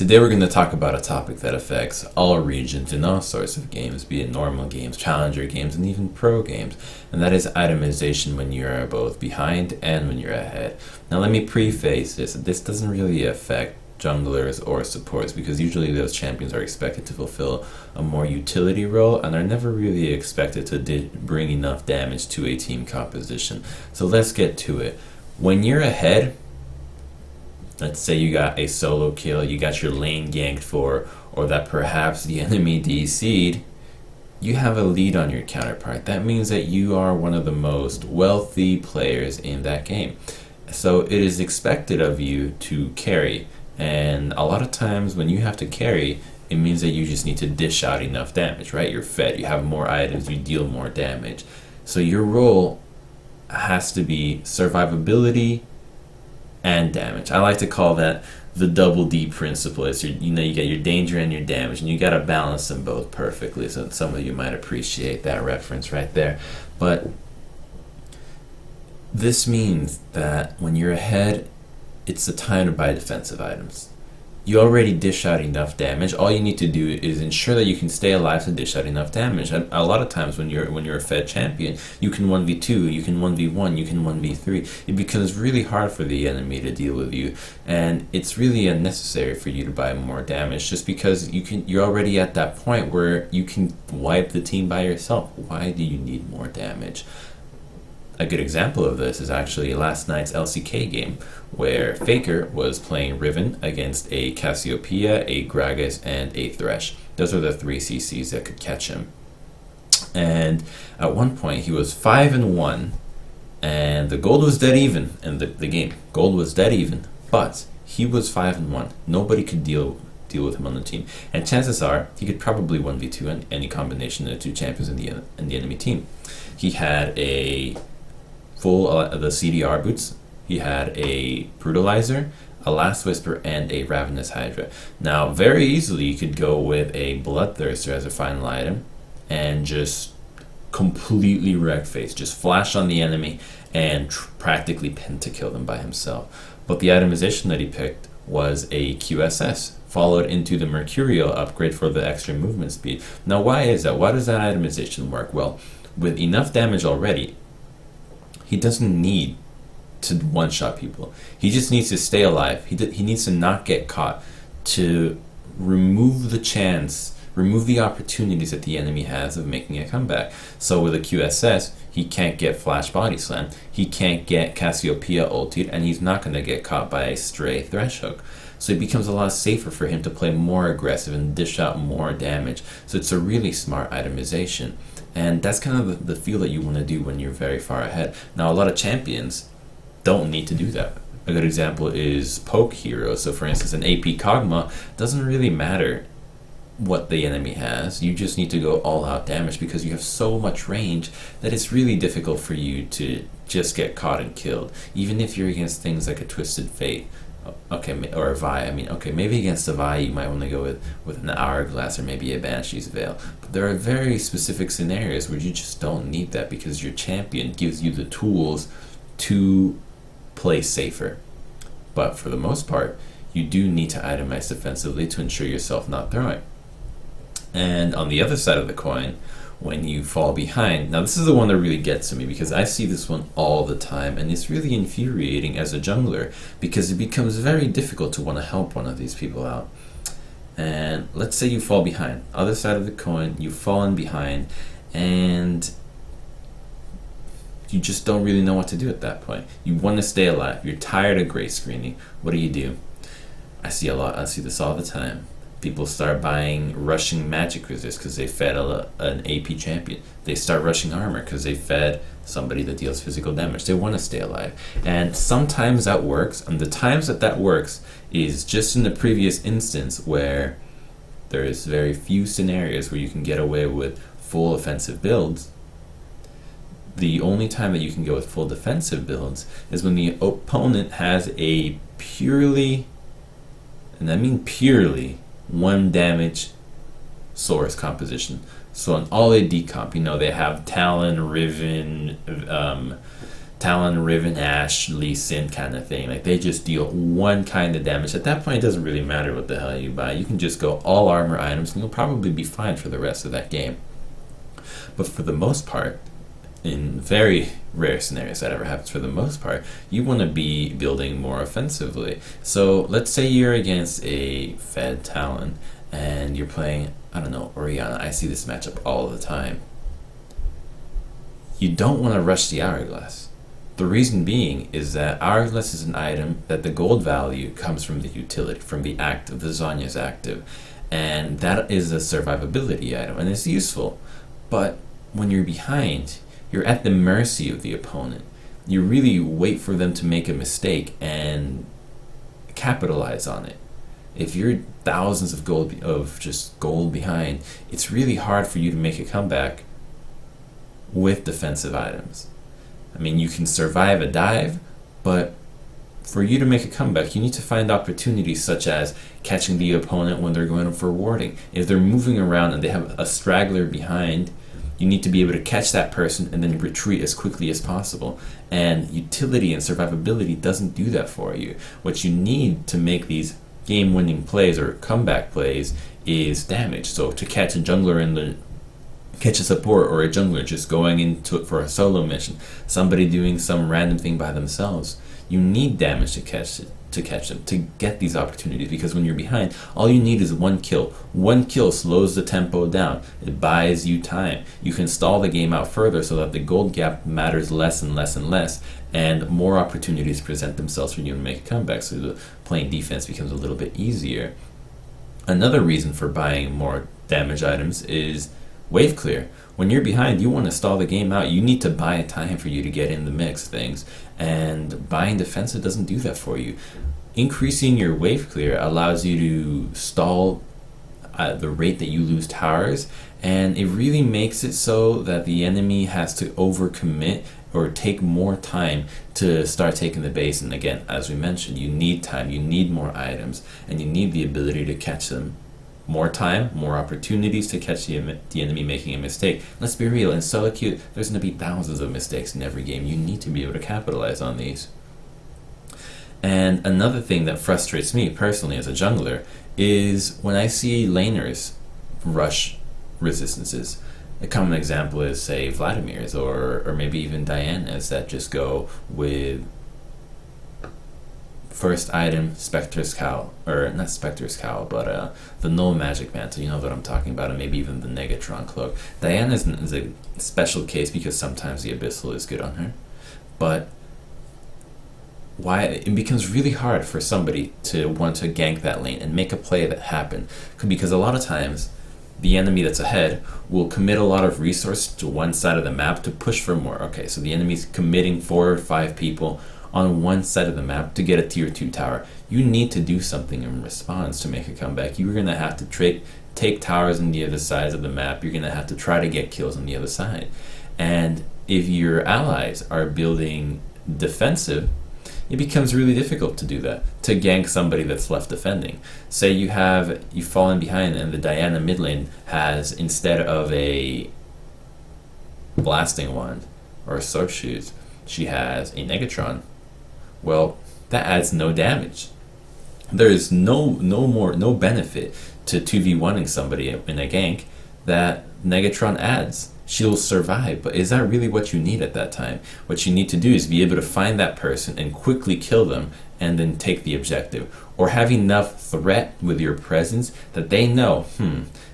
Today we're going to talk about a topic that affects all regions in all sorts of games, be it normal games, challenger games, and even pro games, and that is itemization when you're both behind and when you're ahead. Now let me preface this doesn't really affect junglers or supports, because usually those champions are expected to fulfill a more utility role and are never really expected to bring enough damage to a team composition. So let's get to it. When you're ahead, let's say you got a solo kill, you got your lane ganked for, or that perhaps the enemy DC'd, you have a lead on your counterpart. That means that you are one of the most wealthy players in that game. So it is expected of you to carry, and a lot of times when you have to carry, it means that you just need to dish out enough damage, right? You're fed, you have more items, you deal more damage. So your role has to be survivability and damage. I like to call that the double D principle. It's you get your danger and your damage, and you got to balance them both perfectly. So some of you might appreciate that reference right there. But this means that when you're ahead, it's the time to buy defensive items. You already dish out enough damage. All you need to do is ensure that you can stay alive to dish out enough damage. And a lot of times when you're a fed champion, you can 1v2, you can 1v1, you can 1v3. It becomes really hard for the enemy to deal with you, and it's really unnecessary for you to buy more damage, just because you're already at that point where you can wipe the team by yourself. Why do you need more damage? A good example of this is actually last night's LCK game, where Faker was playing Riven against a Cassiopeia, a Gragas, and a Thresh. Those are the three CCs that could catch him. And at one point, he was 5-1, and the gold was dead even in the game. Gold was dead even, but he was 5-1. Nobody could deal with him on the team, and chances are he could probably 1v2 any combination of the two champions in the enemy team. He had a full the CDR boots. He had a Brutalizer, a Last Whisper, and a Ravenous Hydra. Now, very easily you could go with a Bloodthirster as a final item and just completely wreck face, just flash on the enemy and practically pentakill them by himself. But the itemization that he picked was a QSS, followed into the Mercurial upgrade for the extra movement speed. Now, why is that? Why does that itemization work? Well, with enough damage already, he doesn't need to one-shot people. He just needs to stay alive. He needs to not get caught, to remove the opportunities that the enemy has of making a comeback. So with a QSS, he can't get flash body slam, he can't get Cassiopeia ulted, and he's not going to get caught by a stray Thresh hook. So it becomes a lot safer for him to play more aggressive and dish out more damage. So it's a really smart itemization. And that's kind of the feel that you want to do when you're very far ahead. Now, a lot of champions don't need to do that. A good example is poke heroes. So for instance, an AP Kog'Maw doesn't really matter what the enemy has. You just need to go all out damage, because you have so much range that it's really difficult for you to just get caught and killed. Even if you're against things like a Twisted Fate, okay, or a Vi. I mean, okay, maybe against a Vi you might want to go with an Hourglass or maybe a Banshee's Veil. But there are very specific scenarios where you just don't need that, because your champion gives you the tools to play safer. But for the most part, you do need to itemize defensively to ensure yourself not throwing. And on the other side of the coin, when you fall behind, now this is the one that really gets to me, because I see this one all the time, and it's really infuriating as a jungler, because it becomes very difficult to want to help one of these people out. And let's say you fall behind. Other side of the coin, you've fallen behind, and you just don't really know what to do at that point. You want to stay alive. You're tired of gray screening. What do? I see this all the time. People start buying rushing magic resist because they fed an AP champion. They start rushing armor because they fed somebody that deals physical damage. They want to stay alive. And sometimes that works, and the times that works is just in the previous instance, where there is very few scenarios where you can get away with full offensive builds. The only time that you can go with full defensive builds is when the opponent has a purely, and I mean purely, 1 damage source composition. So an all AD comp, they have Talon, Riven, Talon, Riven, Ashe, Lee Sin kind of thing. Like they just deal one kind of damage. At that point, it doesn't really matter what the hell you buy. You can just go all armor items and you'll probably be fine for the rest of that game. But for the most part, in very rare scenarios that ever happens, for the most part, you want to be building more offensively. So let's say you're against a Fed Talon and you're playing, I don't know, Orianna. I see this matchup all the time. You don't want to rush the Hourglass. The reason being is that Hourglass is an item that the gold value comes from the utility, from the active, the Zhonya's active, and that is a survivability item, and it's useful. But when you're behind, you're at the mercy of the opponent. You really wait for them to make a mistake and capitalize on it. If you're thousands of gold behind, it's really hard for you to make a comeback with defensive items. I mean, you can survive a dive, but for you to make a comeback, you need to find opportunities such as catching the opponent when they're going for warding. If they're moving around and they have a straggler behind, you need to be able to catch that person and then retreat as quickly as possible. And utility and survivability doesn't do that for you. What you need to make these game-winning plays or comeback plays is damage. So to catch a jungler in the catch a support or a jungler just going into it for a solo mission, somebody doing some random thing by themselves, you need damage to catch them, to get these opportunities, because when you're behind, all you need is one kill. One kill slows the tempo down. It buys you time. You can stall the game out further so that the gold gap matters less and less and less, and more opportunities present themselves for you to make a comeback, so the playing defense becomes a little bit easier. Another reason for buying more damage items is wave clear. When you're behind, you want to stall the game out. You need to buy time for you to get in the mix of things, and buying defensive doesn't do that for you. Increasing your wave clear allows you to stall at the rate that you lose towers, and it really makes it so that the enemy has to overcommit or take more time to start taking the base. And again, as we mentioned, you need time, you need more items, and you need the ability to catch them. More time, more opportunities to catch the enemy making a mistake. Let's be real, in solo queue, there's going to be thousands of mistakes in every game. You need to be able to capitalize on these. And another thing that frustrates me personally as a jungler is when I see laners rush resistances. A common example is, say, Vladimir's or maybe even Diana's that just go with first item, Spectre's Cowl, or not Spectre's Cowl, but the Null Magic Mantle, you know what I'm talking about, and maybe even the Negatron Cloak. Diana is a special case because sometimes the Abyssal is good on her, but why it becomes really hard for somebody to want to gank that lane and make a play that happen, because a lot of times the enemy that's ahead will commit a lot of resource to one side of the map to push for more. Okay, so the enemy's committing 4 or 5 people on one side of the map to get a tier 2 tower. You need to do something in response to make a comeback. You're going to have to take towers on the other sides of the map. You're going to have to try to get kills on the other side. And if your allies are building defensive, it becomes really difficult to do that, to gank somebody that's left defending. Say you've fallen behind and the Diana mid lane has, instead of a blasting wand or a sword shoes, she has a Negatron. Well, that adds no damage. There is no benefit to 2v1ing somebody in a gank that Negatron adds. She'll survive, but is that really what you need at that time? What you need to do is be able to find that person and quickly kill them and then take the objective. Or have enough threat with your presence that they know,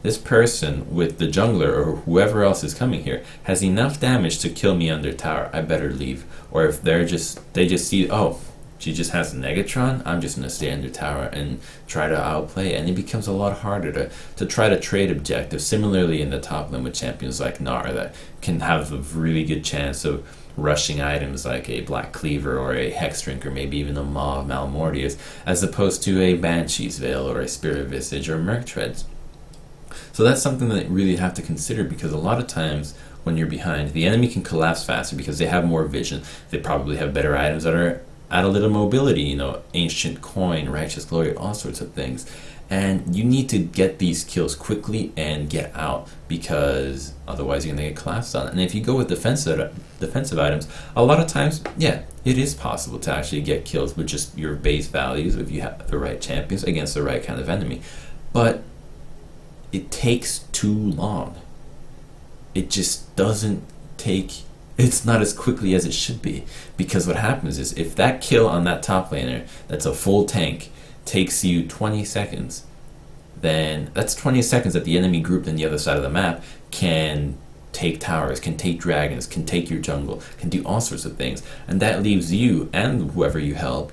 this person with the jungler or whoever else is coming here has enough damage to kill me under tower. I better leave. Or if they just see, oh, she just has a Negatron, I'm just going to stay under tower and try to outplay. And it becomes a lot harder to try to trade objectives. Similarly in the top lane with champions like Gnar that can have a really good chance of rushing items like a Black Cleaver or a Hex Drink or maybe even a Maw of Malmortius, as opposed to a Banshee's Veil or a Spirit Visage or Merc Treads. So that's something that you really have to consider, because a lot of times when you're behind, the enemy can collapse faster because they have more vision. They probably have better items that are at a little mobility, Ancient Coin, Righteous Glory, all sorts of things. And you need to get these kills quickly and get out, because otherwise you're going to get collapsed on. And if you go with defensive items, a lot of times, yeah, it is possible to actually get kills with just your base values if you have the right champions against the right kind of enemy. But it takes too long. It just doesn't take, it's not as quickly as it should be, because what happens is if that kill on that top laner that's a full tank takes you 20 seconds, then that's 20 seconds that the enemy group on the other side of the map can take towers, can take dragons, can take your jungle, can do all sorts of things, and that leaves you and whoever you help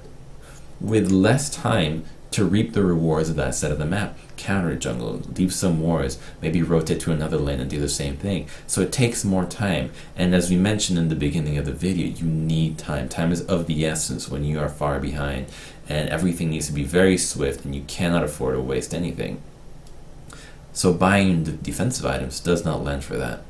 with less time to reap the rewards of that side of the map. Counter jungle, leave some wars, maybe rotate to another lane and do the same thing. So it takes more time, and as we mentioned in the beginning of the video, you need time. Time is of the essence when you are far behind, and everything needs to be very swift, and you cannot afford to waste anything. So buying the defensive items does not lend for that.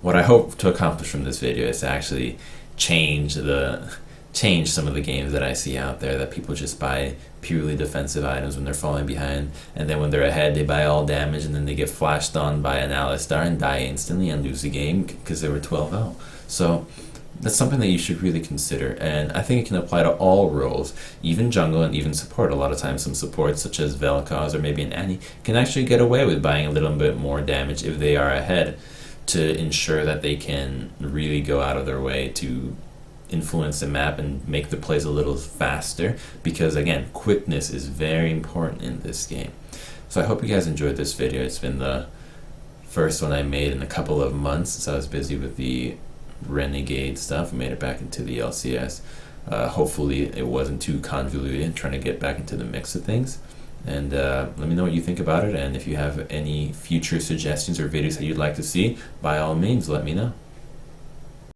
What I hope to accomplish from this video is to actually change some of the games that I see out there, that people just buy purely defensive items when they're falling behind, and then when they're ahead they buy all damage, and then they get flashed on by an Alistar and die instantly and lose the game because they were 12-0. So that's something that you should really consider, and I think it can apply to all roles, even jungle and even support. A lot of times some supports such as Vel'Koz or maybe an Annie can actually get away with buying a little bit more damage if they are ahead, to ensure that they can really go out of their way to influence the map and make the plays a little faster, because again, quickness is very important in this game. So I hope you guys enjoyed this video. It's been the first one I made in a couple of months, since I was busy with the Renegade stuff. I made it back into the LCS. Hopefully it wasn't too convoluted, trying to get back into the mix of things. And let me know what you think about it, and if you have any future suggestions or videos that you'd like to see, by all means let me know.